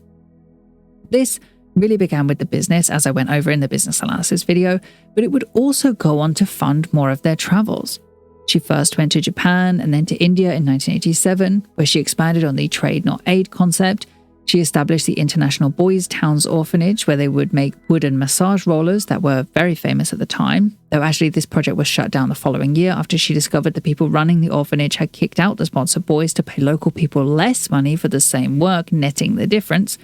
This really began with the business, as I went over in the business analysis video, but it would also go on to fund more of their travels. She first went to Japan and then to India in 1987, where she expanded on the trade not aid concept. She established the International Boys Towns Orphanage, where they would make wooden massage rollers that were very famous at the time, though actually this project was shut down the following year after she discovered the people running the orphanage had kicked out the sponsored boys to pay local people less money for the same work, netting the difference.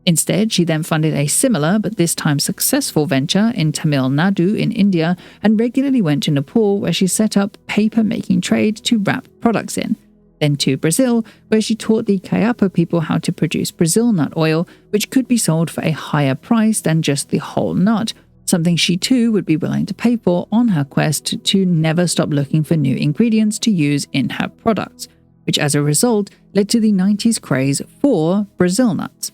Instead, she then funded a similar, but this time successful venture in Tamil Nadu in India and regularly went to Nepal, where she set up paper-making trade to wrap products in. Then to Brazil, where she taught the Kayapa people how to produce Brazil nut oil, which could be sold for a higher price than just the whole nut, something she too would be willing to pay for on her quest to never stop looking for new ingredients to use in her products, which as a result led to the 90s craze for Brazil nuts.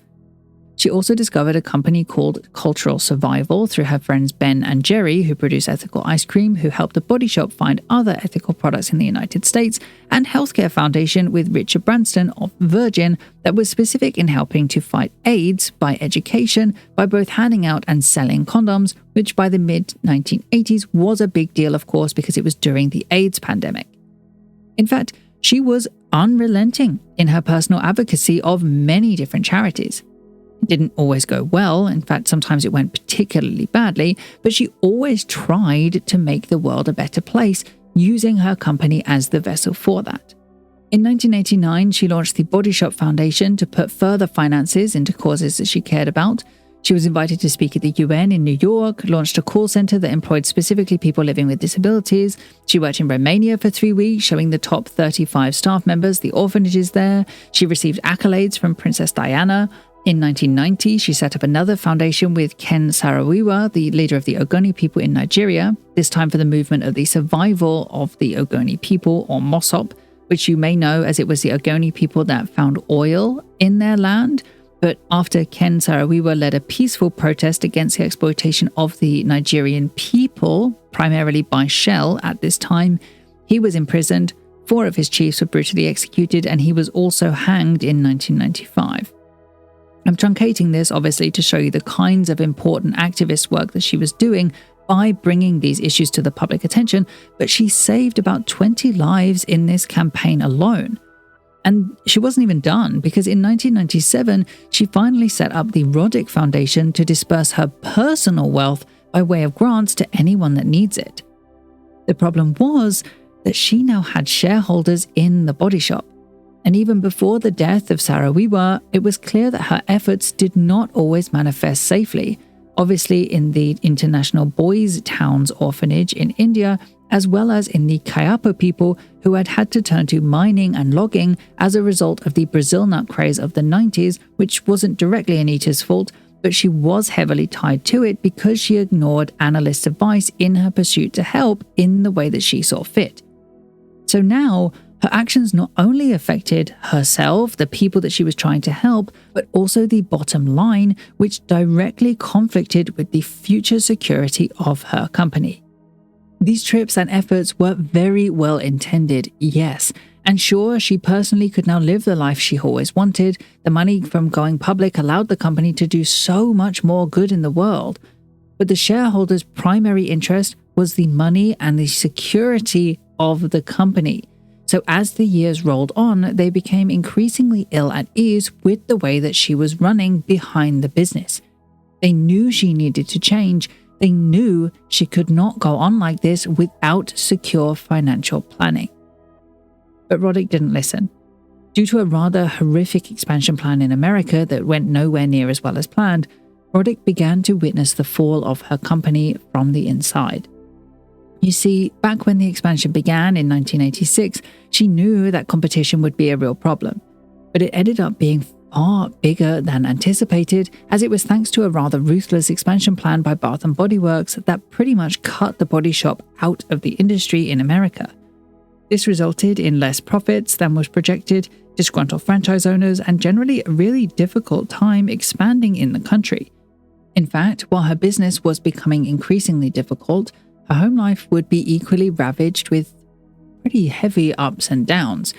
She also discovered a company called Cultural Survival through her friends Ben and Jerry, who produce ethical ice cream, who helped the Body Shop find other ethical products in the United States, and Healthcare Foundation with Richard Branson of Virgin that was specific in helping to fight AIDS by education by both handing out and selling condoms, which by the mid-1980s was a big deal, of course, because it was during the AIDS pandemic. In fact, she was unrelenting in her personal advocacy of many different charities. It didn't always go well. In fact, sometimes it went particularly badly, but she always tried to make the world a better place, using her company as the vessel for that. In 1989, she launched the Body Shop Foundation to put further finances into causes that she cared about. She was invited to speak at the UN in New York, launched a call center that employed specifically people living with disabilities. She worked in Romania for 3 weeks, showing the top 35 staff members the orphanages there. She received accolades from Princess Diana. In 1990, she set up another foundation with Ken Saro-Wiwa, the leader of the Ogoni people in Nigeria, this time for the movement of the survival of the Ogoni people, or Mossop, which you may know as it was the Ogoni people that found oil in their land. But after Ken Saro-Wiwa led a peaceful protest against the exploitation of the Nigerian people, primarily by Shell at this time, he was imprisoned, 4 of his chiefs were brutally executed, and he was also hanged in 1995. I'm truncating this, obviously, to show you the kinds of important activist work that she was doing by bringing these issues to the public attention, but she saved about 20 lives in this campaign alone. And she wasn't even done, because in 1997, she finally set up the Roddick Foundation to disperse her personal wealth by way of grants to anyone that needs it. The problem was that she now had shareholders in the Body Shop. And even before the death of Saro-Wiwa, it was clear that her efforts did not always manifest safely, obviously in the International Boys Towns Orphanage in India, as well as in the Kayapa people who had had to turn to mining and logging as a result of the Brazil nut craze of the 90s, which wasn't directly Anita's fault, but she was heavily tied to it because she ignored analysts' advice in her pursuit to help in the way that she saw fit. So now, her actions not only affected herself, the people that she was trying to help, but also the bottom line, which directly conflicted with the future security of her company. These trips and efforts were very well intended, yes, and sure, she personally could now live the life she always wanted. The money from going public allowed the company to do so much more good in the world. But the shareholders' primary interest was the money and the security of the company. So as the years rolled on, they became increasingly ill at ease with the way that she was running behind the business. They knew she needed to change. They knew she could not go on like this without secure financial planning. But Roddick didn't listen. Due to a rather horrific expansion plan in America that went nowhere near as well as planned, Roddick began to witness the fall of her company from the inside. You see, back when the expansion began in 1986, she knew that competition would be a real problem. But it ended up being far bigger than anticipated, as it was thanks to a rather ruthless expansion plan by Bath & Body Works that pretty much cut the Body Shop out of the industry in America. This resulted in less profits than was projected, disgruntled franchise owners, and generally a really difficult time expanding in the country. In fact, while her business was becoming increasingly difficult, her home life would be equally ravaged with pretty heavy ups and downs.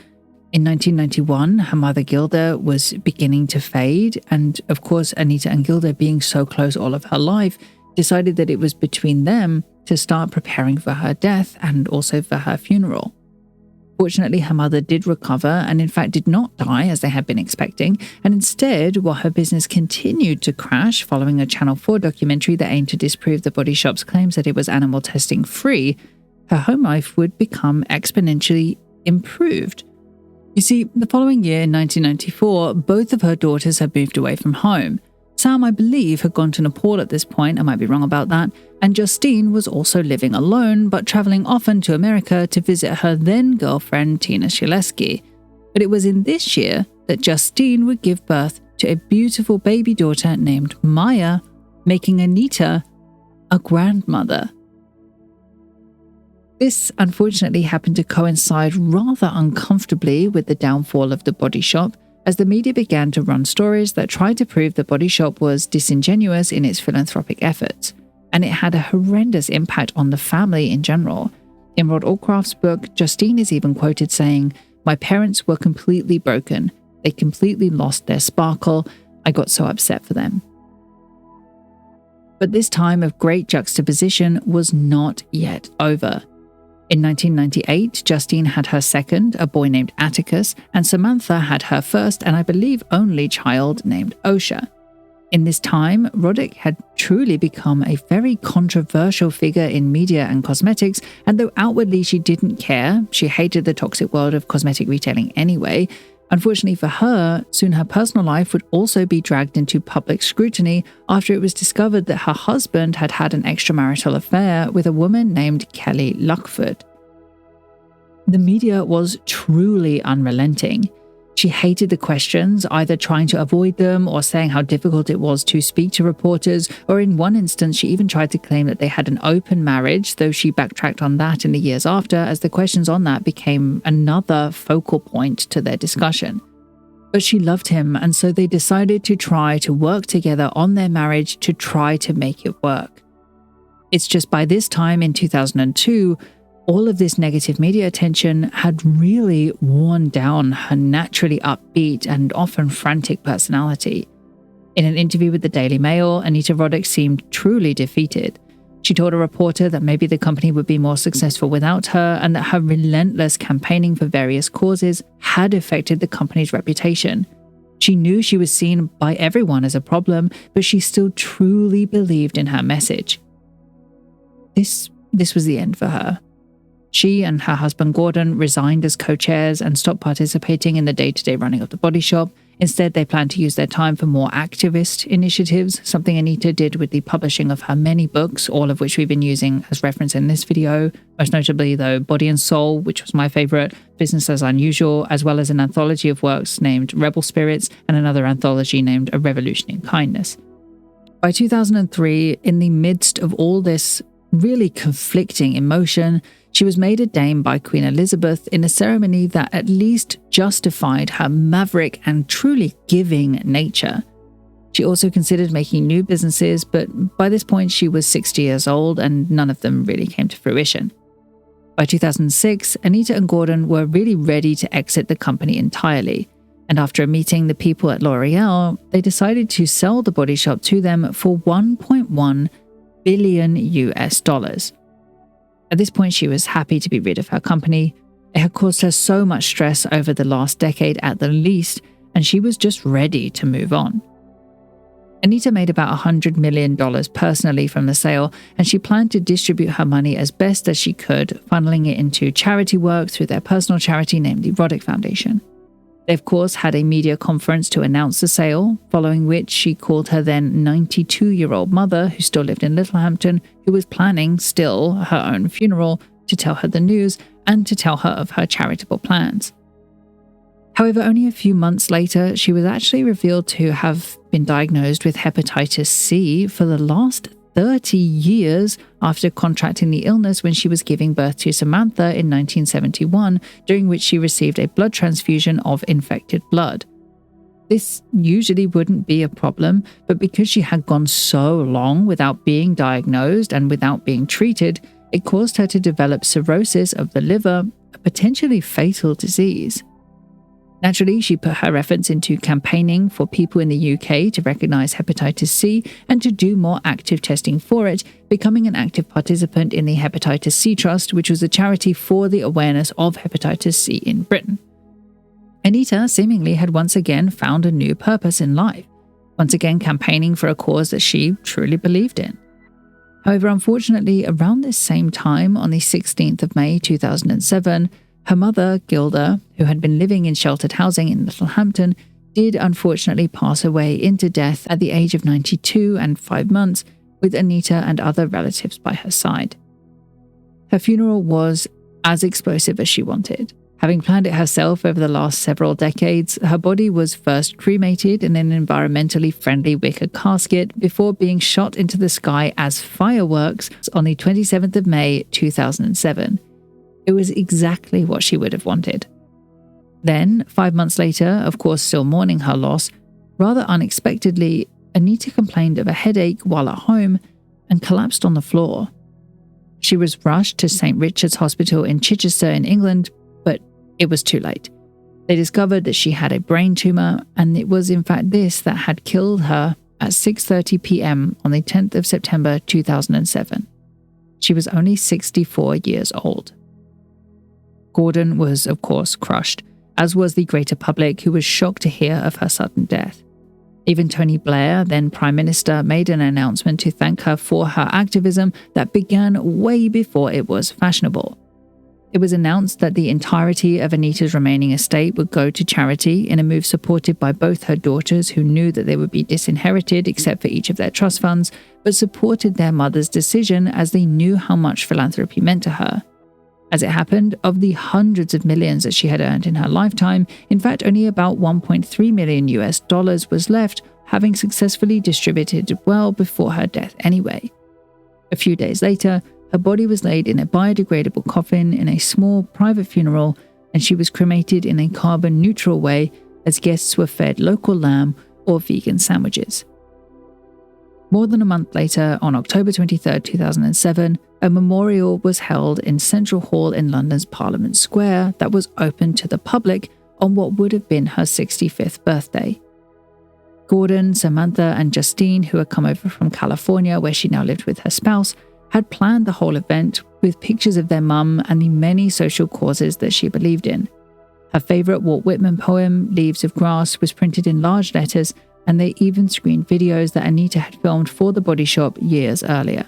In 1991, her mother Gilda was beginning to fade, and of course, Anita and Gilda, being so close all of her life, decided that it was between them to start preparing for her death and also for her funeral. Fortunately, her mother did recover and in fact did not die as they had been expecting, and instead, while her business continued to crash following a Channel 4 documentary that aimed to disprove the Body Shop's claims that it was animal testing free, her home life would become exponentially improved. You see, the following year in 1994, both of her daughters had moved away from home. Sam, I believe, had gone to Nepal at this point, I might be wrong about that, and Justine was also living alone, but traveling often to America to visit her then-girlfriend Tina Shileski. But it was in this year that Justine would give birth to a beautiful baby daughter named Maya, making Anita a grandmother. This unfortunately happened to coincide rather uncomfortably with the downfall of the Body Shop, as the media began to run stories that tried to prove the Body Shop was disingenuous in its philanthropic efforts, and it had a horrendous impact on the family in general. In Rod Allcraft's book, Justine is even quoted saying, "My parents were completely broken. They completely lost their sparkle. I got so upset for them." But this time of great juxtaposition was not yet over. In 1998, Justine had her second, a boy named Atticus, and Samantha had her first and I believe only child named Osha. In this time, Roddick had truly become a very controversial figure in media and cosmetics, and though outwardly she didn't care, she hated the toxic world of cosmetic retailing anyway, unfortunately for her, soon her personal life would also be dragged into public scrutiny after it was discovered that her husband had had an extramarital affair with a woman named Kelly Luckford. The media was truly unrelenting. She hated the questions, either trying to avoid them or saying how difficult it was to speak to reporters, or in one instance she even tried to claim that they had an open marriage, though she backtracked on that in the years after, as the questions on that became another focal point to their discussion. But she loved him, and so they decided to try to work together on their marriage to try to make it work. It's just by this time in 2002, all of this negative media attention had really worn down her naturally upbeat and often frantic personality. In an interview with the Daily Mail, Anita Roddick seemed truly defeated. She told a reporter that maybe the company would be more successful without her, and that her relentless campaigning for various causes had affected the company's reputation. She knew she was seen by everyone as a problem, but she still truly believed in her message. This was the end for her. She and her husband Gordon resigned as co-chairs and stopped participating in the day-to-day running of the Body Shop. Instead, they planned to use their time for more activist initiatives, something Anita did with the publishing of her many books, all of which we've been using as reference in this video, most notably, though, Body and Soul, which was my favorite, Business as Unusual, as well as an anthology of works named Rebel Spirits and another anthology named A Revolution in Kindness. By 2003, in the midst of all this really conflicting emotion, she was made a dame by Queen Elizabeth in a ceremony that at least justified her maverick and truly giving nature. She also considered making new businesses, but by this point she was 60 years old and none of them really came to fruition. By 2006, Anita and Gordon were really ready to exit the company entirely, and after meeting the people at L'Oreal, they decided to sell the Body Shop to them for $1.1 billion US. At this point, she was happy to be rid of her company. It had caused her so much stress over the last decade at the least, and she was just ready to move on. Anita made about $100 million personally from the sale, and she planned to distribute her money as best as she could, funneling it into charity work through their personal charity named the Roddick Foundation. They, of course, had a media conference to announce the sale, following which she called her then 92-year-old mother, who still lived in Littlehampton, who was planning still her own funeral, to tell her the news and to tell her of her charitable plans. However, only a few months later, she was actually revealed to have been diagnosed with hepatitis C for the last 30 years after contracting the illness when she was giving birth to Samantha in 1971, during which she received a blood transfusion of infected blood. This usually wouldn't be a problem, but because she had gone so long without being diagnosed and without being treated, It caused her to develop cirrhosis of the liver, a potentially fatal disease. Naturally, she put her efforts into campaigning for people in the UK to recognise hepatitis C and to do more active testing for it, becoming an active participant in the Hepatitis C Trust, which was a charity for the awareness of hepatitis C in Britain. Anita seemingly had once again found a new purpose in life, once again campaigning for a cause that she truly believed in. However, unfortunately, around this same time, on the 16th of May 2007, her mother, Gilda, who had been living in sheltered housing in Littlehampton, did unfortunately pass away into death at the age of 92 and 5 months, with Anita and other relatives by her side. Her funeral was as explosive as she wanted. Having planned it herself over the last several decades, her body was first cremated in an environmentally friendly wicker casket before being shot into the sky as fireworks on the 27th of May 2007. It was exactly what she would have wanted. Then, 5 months later, of course still mourning her loss, rather unexpectedly, Anita complained of a headache while at home and collapsed on the floor. She was rushed to St. Richard's Hospital in Chichester in England, but it was too late. They discovered that she had a brain tumour, and it was in fact this that had killed her at 6:30 p.m. on the 10th of September 2007. She was only 64 years old. Gordon was, of course, crushed, as was the greater public, who was shocked to hear of her sudden death. Even Tony Blair, then Prime Minister, made an announcement to thank her for her activism that began way before it was fashionable. It was announced that the entirety of Anita's remaining estate would go to charity in a move supported by both her daughters, who knew that they would be disinherited except for each of their trust funds, but supported their mother's decision as they knew how much philanthropy meant to her. As it happened, of the hundreds of millions that she had earned in her lifetime, in fact only about $1.3 million was left, having successfully distributed well before her death anyway. A few days later, her body was laid in a biodegradable coffin in a small private funeral, and she was cremated in a carbon-neutral way as guests were fed local lamb or vegan sandwiches. More than a month later, on October 23, 2007, a memorial was held in Central Hall in London's Parliament Square that was open to the public on what would have been her 65th birthday. Gordon, Samantha, and Justine, who had come over from California, where she now lived with her spouse, had planned the whole event with pictures of their mum and the many social causes that she believed in. Her favourite Walt Whitman poem, Leaves of Grass, was printed in large letters, and they even screened videos that Anita had filmed for the Body Shop years earlier.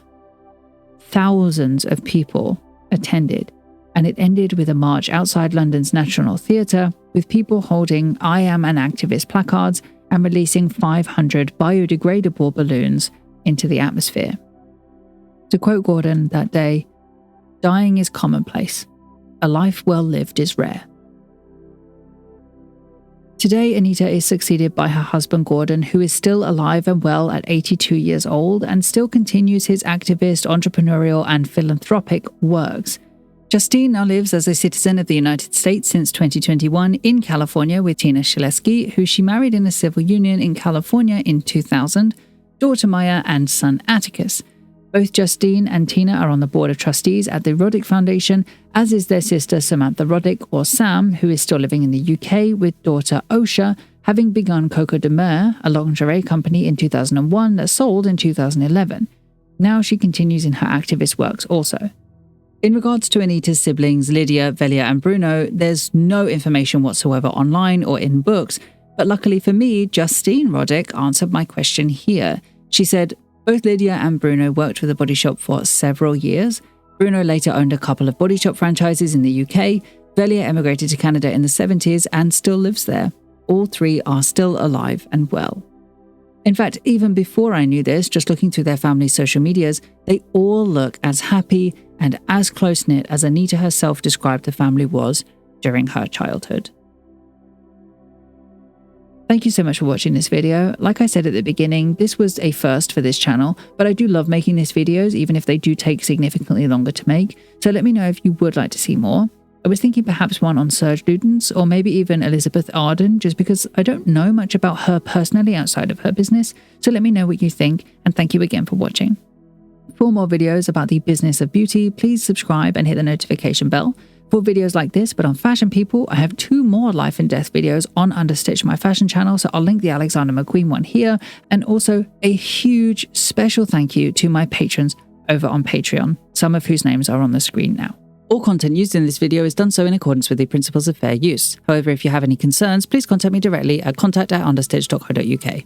Thousands of people attended, and it ended with a march outside London's National Theatre, with people holding "I am an activist" placards and releasing 500 biodegradable balloons into the atmosphere. To quote Gordon that day, "Dying is commonplace. A life well lived is rare." Today, Anita is succeeded by her husband Gordon, who is still alive and well at 82 years old and still continues his activist, entrepreneurial, and philanthropic works. Justine now lives as a citizen of the United States since 2021 in California with Tina Shaleski, who she married in a civil union in California in 2000, daughter Maya and son Atticus. Both Justine and Tina are on the board of trustees at the Roddick Foundation, as is their sister Samantha Roddick, or Sam, who is still living in the UK with daughter Osha, having begun Coco de Mer, a lingerie company, in 2001 that sold in 2011. Now she continues in her activist works also. In regards to Anita's siblings Lydia, Velia and Bruno, there's no information whatsoever online or in books, but luckily for me, Justine Roddick answered my question here. She said, "Both Lydia and Bruno worked with the Body Shop for several years. Bruno later owned a couple of Body Shop franchises in the UK. Velia emigrated to Canada in the 70s and still lives there. All three are still alive and well." In fact, even before I knew this, just looking through their family's social medias, they all look as happy and as close-knit as Anita herself described the family was during her childhood. Thank you so much for watching this video. Like I said at the beginning, this was a first for this channel, but I do love making these videos, even if they do take significantly longer to make. So let me know if you would like to see more. I was thinking perhaps one on Serge Ludens, or maybe even Elizabeth Arden, just because I don't know much about her personally outside of her business. So let me know what you think, and thank you again for watching. For more videos about the business of beauty, please subscribe and hit the notification bell. For videos like this, but on fashion people, I have 2 more life and death videos on Understitch, my fashion channel, so I'll link the Alexander McQueen one here, and also a huge special thank you to my patrons over on Patreon, some of whose names are on the screen now. All content used in this video is done so in accordance with the principles of fair use. However, if you have any concerns, please contact me directly at contact@understitch.co.uk.